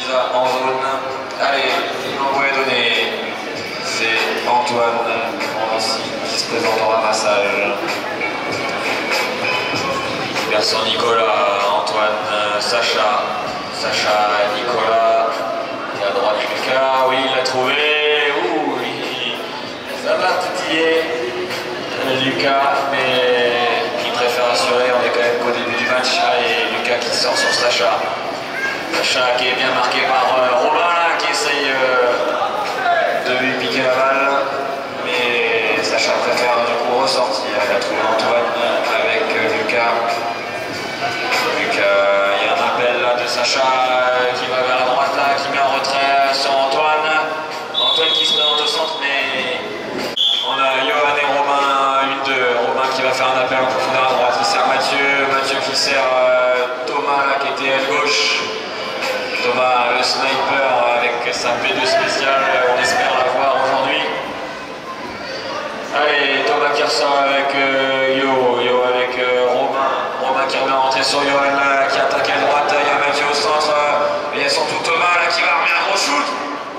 Pisa en zone. Allez, l'envoi est donné. C'est Antoine Ancy qui se présente en ramassage. Garçon Nicolas, Antoine, Sacha, Nicolas. Et à droite Lucas, oui, il l'a trouvé. Ouh, ça va titiller Lucas, mais il préfère assurer. On est quand même qu'au début du match. Et Lucas qui sort sur Sacha. Sacha qui est bien marqué par Robin là, qui essaye de lui piquer la balle. Mais Sacha préfère du coup ressortir. Il a trouvé Antoine avec Lucas. Il y a un appel là de Sacha qui va vers la droite là, qui met en retrait sur Antoine. Antoine qui se présente au centre, mais on a Johan et Romain, Romain qui va faire un appel en profondeur à droite, qui sert Mathieu qui sert Thomas là, qui était à gauche. Thomas le sniper avec sa P2 spéciale, on espère la voir aujourd'hui. Allez, Thomas qui ressort avec Yo avec Romain qui remet en rentrée sur Johan qui attaque à droite, il y a Mathieu au centre, et il y a surtout Thomas là qui va remettre un gros shoot.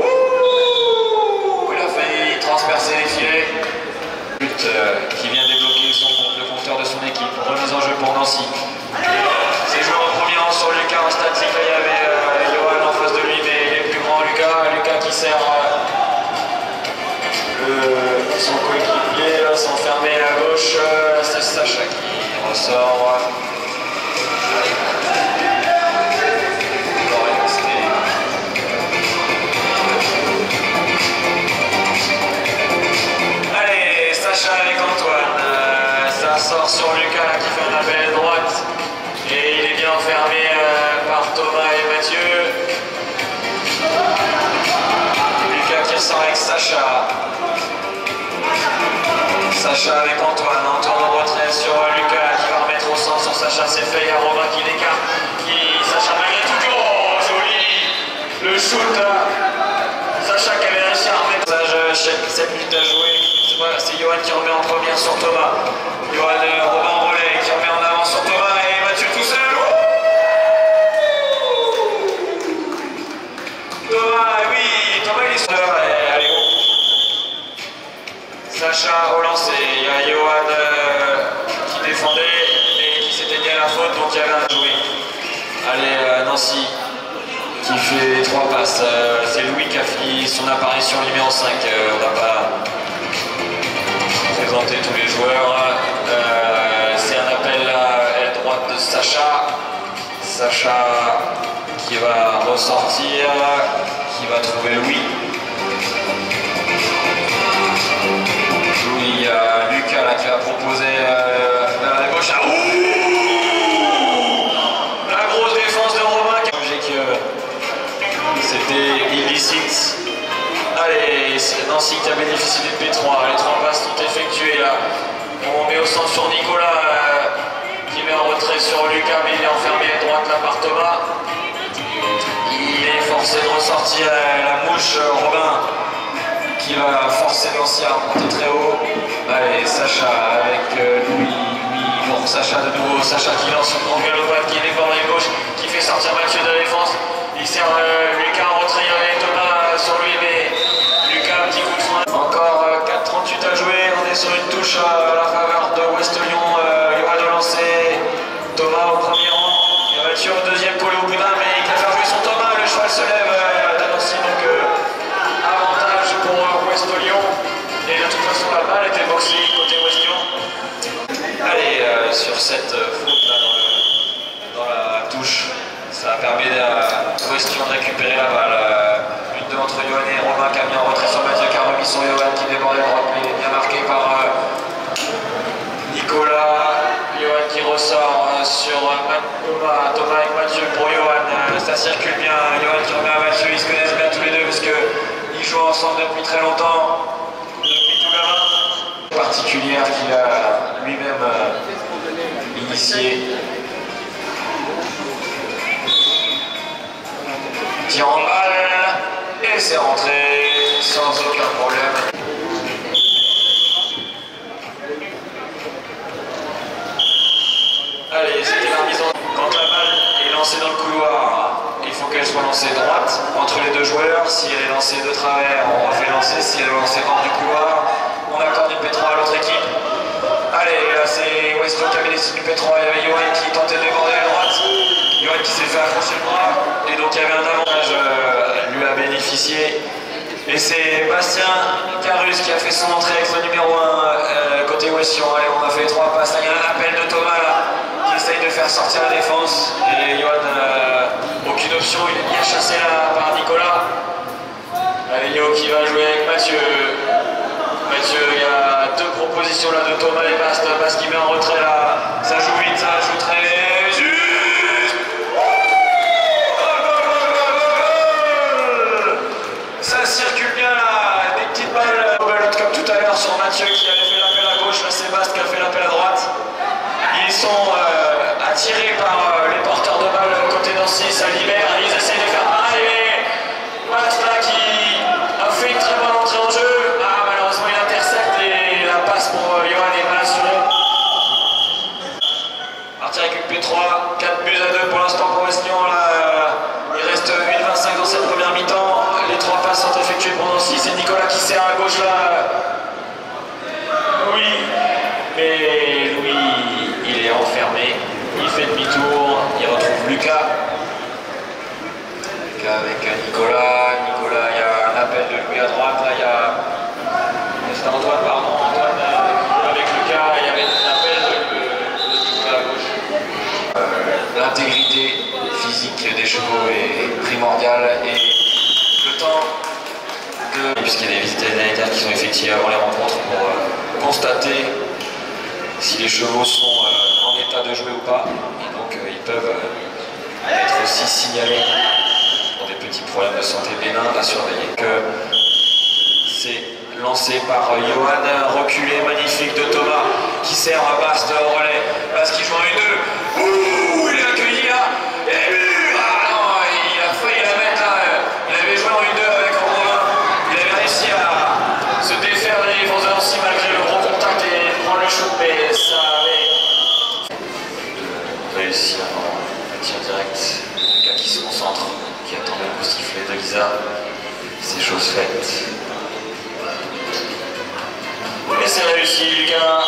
Ouh, il a failli transpercer les filets. But qui vient débloquer le compteur de son équipe. Remise en jeu pour Nancy. C'est joué en premier rang sur Lucas en statique, là il y avait Johan en face de lui, mais il est plus grand Lucas qui sert son coéquipier s'enfermer à gauche, c'est Sacha qui ressort. Allez, Sacha avec Antoine, ça sort sur Lucas là, qui fait un appel à droite et il est bien enfermé par Thomas et Mathieu. Lucas qui ressort avec Sacha. Sacha avec Antoine en retrait sur Lucas qui va remettre au centre sur Sacha, c'est fait, il y a Romain qui l'écarte, Sacha malgré tout, oh joli, le shoot, Sacha qui avait réussi à remettre, 7 minutes à jouer, c'est Johan qui remet en première sur Thomas, Romain en relais qui remet en avant sur Thomas et Mathieu tout seul, Thomas, oui, Thomas il est sur allez go. Sacha au lancer, il y a Johan qui défendait et qui s'était dit à la faute, donc il y avait un joué. Allez, Nancy qui fait 3 passes, c'est Louis qui a fini son apparition numéro 5, on n'a pas présenté tous les joueurs. C'est un appel à l'aile droite de Sacha qui va ressortir, qui va trouver Louis. Il y a Lucas là, qui va proposer vers la gauche. La grosse défense de Romain qui a que c'était illicite. Allez, c'est Nancy qui a bénéficié du P3. Les 3 passes sont effectuées là. On met au centre sur Nicolas qui met en retrait sur Lucas, mais il est enfermé à droite là par Thomas. Il est forcé de ressortir la mouche Robin qui va forcer Nancy à remonter très haut. Allez, Sacha avec Louis pour Sacha de nouveau. Sacha qui lance son grand galopade, qui déborde les gauche, qui fait sortir Mathieu de la défense. Il sert Lucas en retrait, il y avait Thomas sur lui, mais Lucas, un petit coup de frein. Encore 4:38 à jouer, on est sur une touche à la faveur de Ouest Lyon. Johan de lancer, Thomas au premier rang. Il y a Mathieu au deuxième collé au boudin, mais il préfère jouer son Thomas. Le cheval se lève de Nancy, donc avantage pour Ouest Lyon. Et de toute façon, la balle était boxée côté Ouest Lyon. Allez, sur cette faute là dans la touche, ça a permis à Ouest Lyon de récupérer la balle. Une de entre Johan et Romain qui a mis en retrait sur Mathieu, qui a remis sur Johan qui déborde à droite, mais il est bien marqué par Nicolas. Johan qui ressort sur Thomas avec Mathieu pour Johan. Ça circule bien. Johan qui remet à Mathieu, ils se connaissent bien tous les deux parce qu'ils jouent ensemble depuis très longtemps. Particulière qu'il a lui-même initié. Tir en balle et c'est rentré sans aucun problème. Allez, c'était la mise en... Quand la balle est lancée dans le couloir, il faut faut qu'elle soit lancée droite entre les deux joueurs. Si elle est lancée de travers, on refait lancer. Si elle est lancée hors du couloir, on accorde une P3 à l'autre équipe. Allez, là c'est Westo qui avait décidé une P3. Il y avait Johan qui tentait de déborder à droite. Johan qui s'est fait accrocher le bras. Et donc il y avait un avantage, lui a bénéficié. Et c'est Bastien Carus qui a fait son entrée avec le numéro 1 côté Westion. Allez, on a fait 3 passes. Là, il y a un appel de Thomas là, qui essaye de faire sortir la défense. Et Johan, aucune option, il est bien chassé là par Nicolas. Allez, Yo qui va jouer avec Mathieu. Mathieu, il y a 2 propositions là de Thomas et Bast. Bast qui met en retrait là. Ça joue vite, ça joue très juste. Ça circule bien là, des petites balles comme tout à l'heure sur Mathieu qui avait fait l'appel à gauche, là c'est Bast qui a fait l'appel à droite. Ils sont attirés par les porteurs de balles côté Nancy, ça libère, ils essayent de faire pareil, mais Bast là qui a fait une très bonne entrée en jeu. Ah, malheureusement il intercepte et la passe pour Johan est mal assurée. Parti avec une P3, 4 buts à 2 pour l'instant pour Westion. Il reste 8,25 dans cette première mi-temps. Les 3 passes sont effectuées pour Nancy. C'est Nicolas qui sert à gauche là. Oui, mais Louis, il est enfermé. Il fait demi-tour. Il retrouve Lucas. Lucas avec Nicolas. Nicolas, il y a un appel de Louis à droite. Là, il y a. C'est Antoine, pardon. Antoine avec Lucas. Il y avait un appel de Nicolas à gauche. L'intégrité physique des chevaux est primordiale et le temps de... Puisqu'il y a des visites sanitaires qui sont effectuées avant les rencontres pour constater si les chevaux sont en état de jouer ou pas. Et donc ils peuvent être aussi signalés pour des petits problèmes de santé bénins à surveiller. C'est lancé par Johan, reculé, magnifique de Thomas qui sert à Bast au relais. Bast qui joue en 1-2. Ouh, il est accueilli là. Et but. Ah non, il a failli la mettre là. Il avait joué en 1-2 avec Romain. Il avait réussi à se défaire des défenses de Nancy malgré le gros contact et prendre le shoot, mais ça avait réussi à un tir direct. Le gars qui se concentre, qui attend le coup sifflet de Lisa. C'est chose faite. Et c'est réussi, Lucas.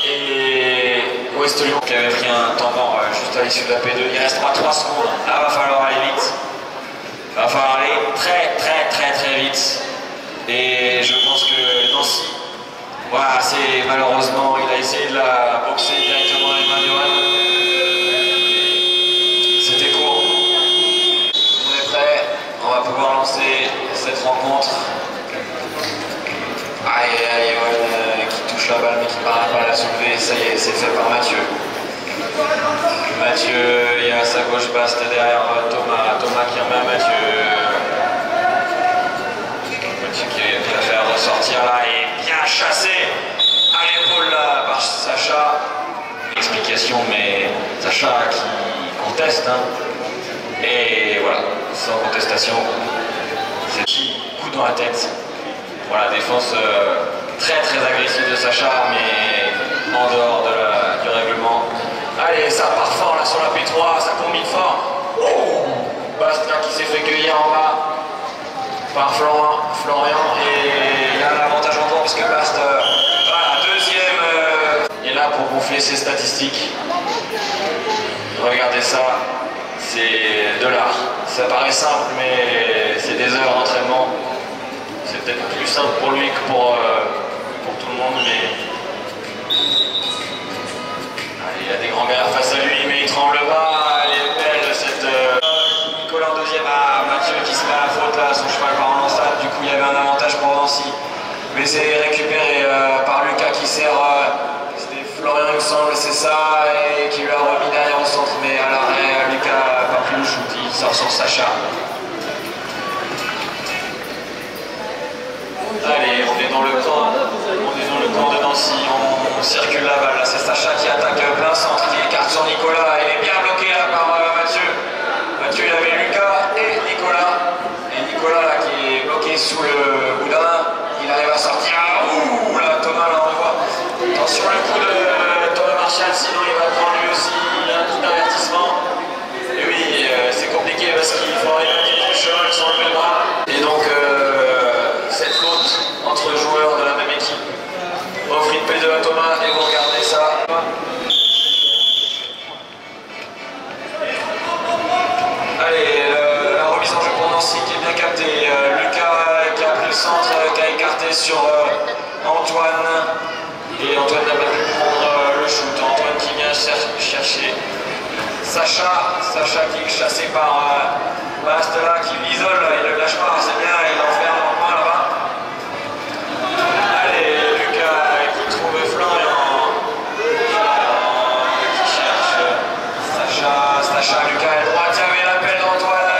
Et West Lyon qui avait pris un temps mort juste à l'issue de la P2. Il restera 3 secondes. Là, va falloir aller vite. Va falloir aller très vite. Et je pense que Nancy, voilà, c'est malheureusement, il a essayé de la boxer directement dans les mains de Johan. C'était court. On est prêt. On va pouvoir lancer cette rencontre. Allez, qui touche la balle mais qui ne parvient pas à la soulever. Ça y est, c'est fait par Mathieu. Mathieu, il y a à sa gauche Bast derrière Thomas. Thomas qui remet à Mathieu. Mathieu qui va faire ressortir là et bien chassé à l'épaule là par Sacha. Explication, mais Sacha qui conteste. Hein. Et voilà, sans contestation. C'est qui coup dans la tête. Voilà, défense très agressive de Sacha, mais en dehors du règlement. Allez, ça part fort là sur la P3, ça combine fort. Oh, Bast là qui s'est fait cueillir en bas par Florian. Et il y a un avantage en temps parce que Bast, voilà, deuxième, est là pour gonfler ses statistiques. Regardez ça, c'est de l'art. Ça paraît simple, mais c'est des heures d'entraînement. C'est peut-être plus simple pour lui que pour tout le monde, mais allez, il y a des grands gars face à lui, mais il tremble pas. Elle est belle cette Nicolas en deuxième à Mathieu qui se met à la faute là, son cheval part en lancade, du coup il y avait un avantage pour Nancy. Mais c'est récupéré par Lucas qui sert, c'était Florian il me semble, c'est ça, et qui lui a remis derrière au centre, mais à l'arrêt, Lucas n'a pas pris le shoot, il sort sur Sacha. Allez, on est dans le camp de Nancy, on circule la balle, là c'est Sacha qui attaque plein centre, qui écarte sur Nicolas, il est bien bloqué là par Mathieu. Mathieu il avait Lucas et Nicolas. Et Nicolas là qui est bloqué sous le boudin, il arrive à sortir. Ouh là Thomas là on le voit. Attention le coup de Thomas Martial, sinon il va prendre lui aussi un petit avertissement. Et oui, c'est compliqué parce qu'il faut sur Antoine. Et Antoine n'a pas pu prendre le shoot. Antoine qui vient chercher Sacha qui est chassé par Bastela, qui l'isole, il ne le lâche pas, c'est bien, il enferme en main là-bas. Allez, Lucas qui trouve Florian, qui cherche Sacha, Lucas est droit, tiens, mais l'appel d'Antoine.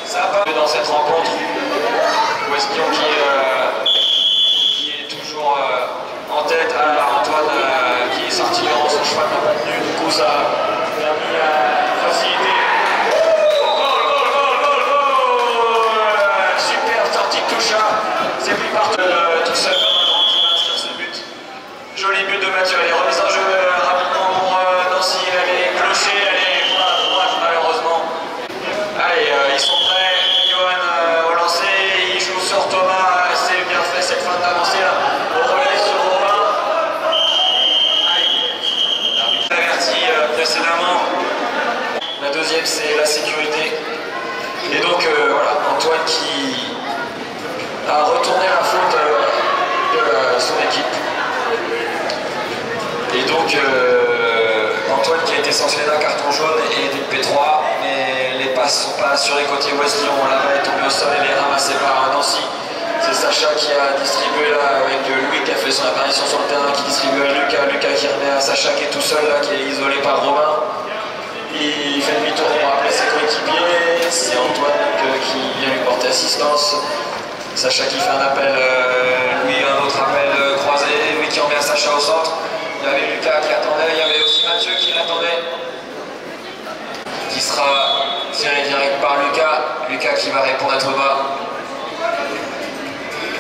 Ça va dans cette rencontre. Westion qui est toujours en tête. Alors Antoine qui est sorti dans son cheval de contenu, du coup ça a permis la facilité. Goal! Super sortie de Toucha, c'est pris par tout seul comme un grand qui va inscrire ce but. Joli but de Mathieu, allez, remise en jeu rapidement pour Nancy, elle est clochée, elle est droite malheureusement. Allez, ils sont prêts, Johan au lancer, il joue sur Thomas, c'est bien fait cette fin d'avancée là, au relais sur Romain. Averti précédemment. La deuxième c'est la sécurité. Et donc voilà, Antoine qui a retourné la faute de son équipe. Et donc Antoine qui a été sanctionné d'un carton jaune et d'une P3, mais les passes ne sont pas assurées côté West-Lyon. La balle est tombée au sol et elle est ramassée par Nancy. C'est Sacha qui a distribué là avec Louis qui a fait son apparition sur le terrain, qui distribue à Lucas qui remet à Sacha qui est tout seul là, qui est isolé par Romain. Il fait demi-tour pour appeler ses coéquipiers, c'est Antoine qui vient lui porter assistance. Sacha qui fait un appel, Louis un autre appel croisé, Louis qui remet à Sacha au centre. Il y avait Lucas qui attendait, il y avait aussi Mathieu qui l'attendait, qui sera tiré direct par Lucas qui va répondre à Thomas.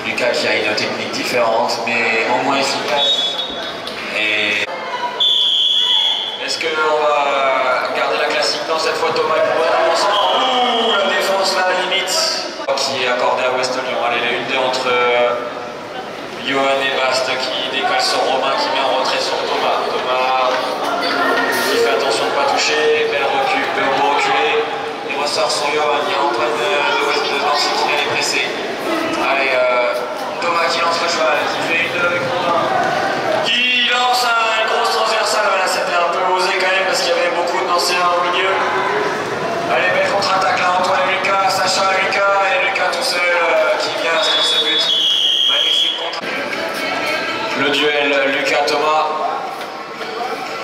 Lucas qui a une technique différente mais au moins efficace. Et est-ce qu'on va garder la classique? Non, cette fois Thomas est pour ouh, la défense là limite qui est accordée à West-Lyon. Allez, les 1-2 entre Johan et Bast qui décolle sur Romain qui met en retrait sur Thomas. Thomas qui fait attention de ne pas toucher, belle recul, beau reculer. Il ressort sur Johan, il y a Antoine de Nancy qui vient les presser. Allez, Thomas qui lance le cheval, qui fait une avec Romain. Qui lance une grosse transversale. Voilà, c'était un peu osé quand même parce qu'il y avait beaucoup de Nancéens au milieu. Allez, belle contre-attaque là, Antoine et Lucas, Sacha, Lucas et Lucas tout seul qui vient inscrire ce but. Magnifique contre. Le duel Lucas-Thomas.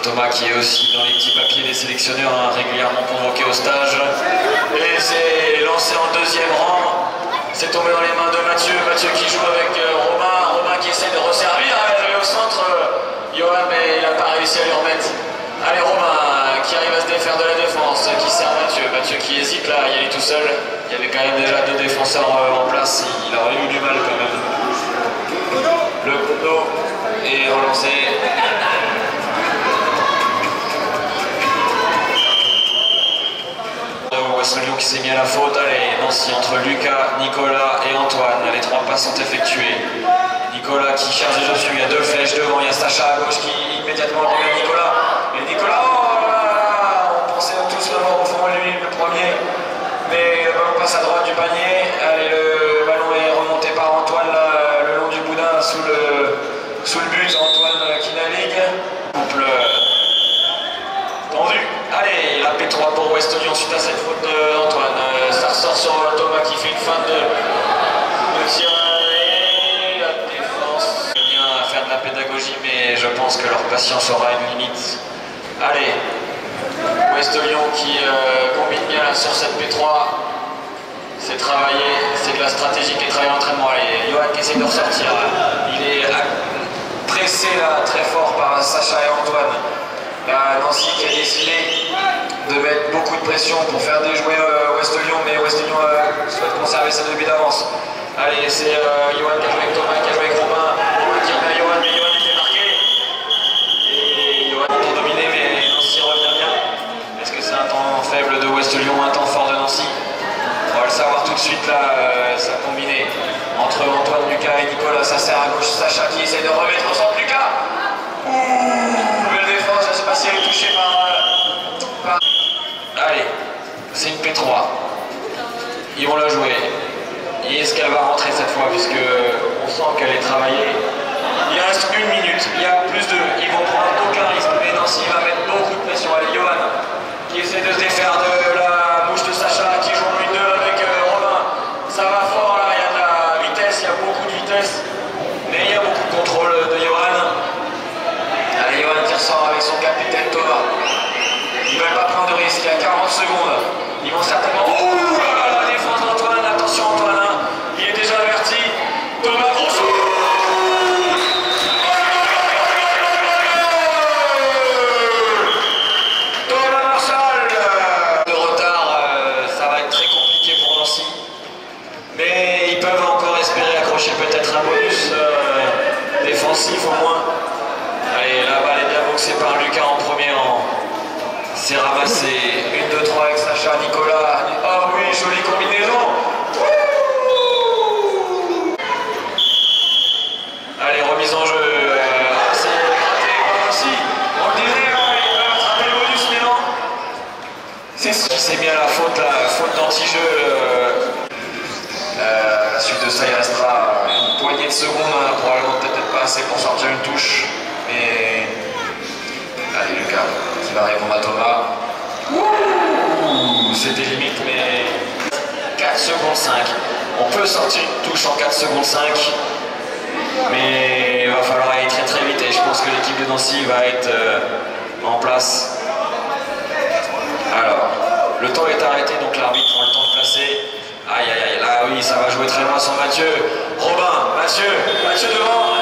Thomas qui est aussi dans les petits papiers des sélectionneurs, hein, régulièrement convoqué au stage. Et c'est lancé en deuxième rang. C'est tombé dans les mains de Mathieu. Mathieu qui joue avec Romain. Romain qui essaie de resservir. Elle est au centre. Johan, mais il n'a pas réussi à lui remettre. Allez, Romain qui arrive à se défaire de la défense, qui sert Mathieu. Mathieu qui hésite là, il est tout seul. Il y avait quand même déjà 2 défenseurs en place. Il aurait eu du mal quand même. Le couteau est relancé. West-Lyon qui s'est mis à la faute. Allez, Nancy entre Lucas, Nicolas et Antoine. Les 3 passes sont effectuées. Nicolas qui cherche des options, il y a 2 flèches devant, il y a Sacha à gauche qui immédiatement remet Nicolas. Et Nicolas, oh là là, on pensait tous le voir au fond, lui le premier. Mais le ballon passe à droite du panier. Allez, le ballon est remonté par Antoine là, le long du boudin sous le but. Antoine qui navigue. Couple tendu. Allez, la P3 pour West-Lyon suite à cette faute d'Antoine. Ça ressort sur Thomas qui fait une fin de tir. Et la défense vient à faire de la pédagogie, mais je pense que leur patience aura une limite. Allez, West-Lyon qui combine bien là, sur cette P3. C'est travaillé, c'est de la stratégie qui est travaillée en entraînement. Allez, Johan qui essaie de ressortir. Il est pressé là, très fort par Sacha et Antoine. Nancy qui a décidé de mettre beaucoup de pression pour faire déjouer West-Lyon, mais West-Lyon souhaite conserver ses 2 buts d'avance. Allez, c'est Johan qui a joué avec Thomas, qui a joué avec Romain. Romain qui remet à Johan, mais Johan était marqué. Et Johan pour dominer, mais Nancy revient bien. Est-ce que c'est un temps faible de West-Lyon, un temps fort de Nancy? On va le savoir tout de suite là, ça a combiné entre Antoine, Lucas et Nicolas. Ça sert à gauche, Sacha qui essaie de remettre au centre Lucas. Belle défense, je ne sais pas si elle est touchée par... Allez, c'est une P3. Ils vont la jouer. Et est-ce qu'elle va rentrer cette fois, puisque on sent qu'elle est travaillée. Il reste 1 minute, il y a plus de... Ils vont prendre aucun risque, mais Nancy va mettre beaucoup de pression. Allez, Johan, qui essaie de se défaire de la mouche de Sacha, qui joue en 1-2 avec Robin. Ça va fort là, il y a de la vitesse, il y a beaucoup de vitesse, mais il y a beaucoup de contrôle de Johan. Allez, Johan qui ressort avec son capitaine Thomas. Ils ne veulent pas prendre de risque, il y a 40 secondes. Ils vont certainement... Ouh là là, la défense d'Antoine, attention Antoine, hein. Il est déjà averti. Thomas, gros saut. Thomas Marshall. De retard, ça va être très compliqué pour Nancy. Mais ils peuvent encore espérer accrocher peut-être un bonus défensif au moins. Allez, la balle est bien boxée par Lucas en premier rang. C'est ramassé. 1, 2, 3 avec Sacha, Nicolas. Oh oui, jolie combinaison. Allez, remise en jeu. C'est raté aussi. On le dirait, ils peuvent attraper le bonus, mais non. C'est bien la faute d'anti-jeu. La suite de ça, il restera une poignée de secondes, hein, probablement peut-être pas assez pour sortir une touche. Mais allez, Lucas qui va répondre à Thomas. C'était limite, mais 4 secondes 5. On peut sortir une touche en 4 secondes 5, mais il va falloir aller très très vite et je pense que l'équipe de Nancy va être en place. Alors, le temps est arrêté, donc l'arbitre prend le temps de placer. Aïe aïe aïe, là oui, ça va jouer très loin sur Mathieu. Robin, Mathieu devant.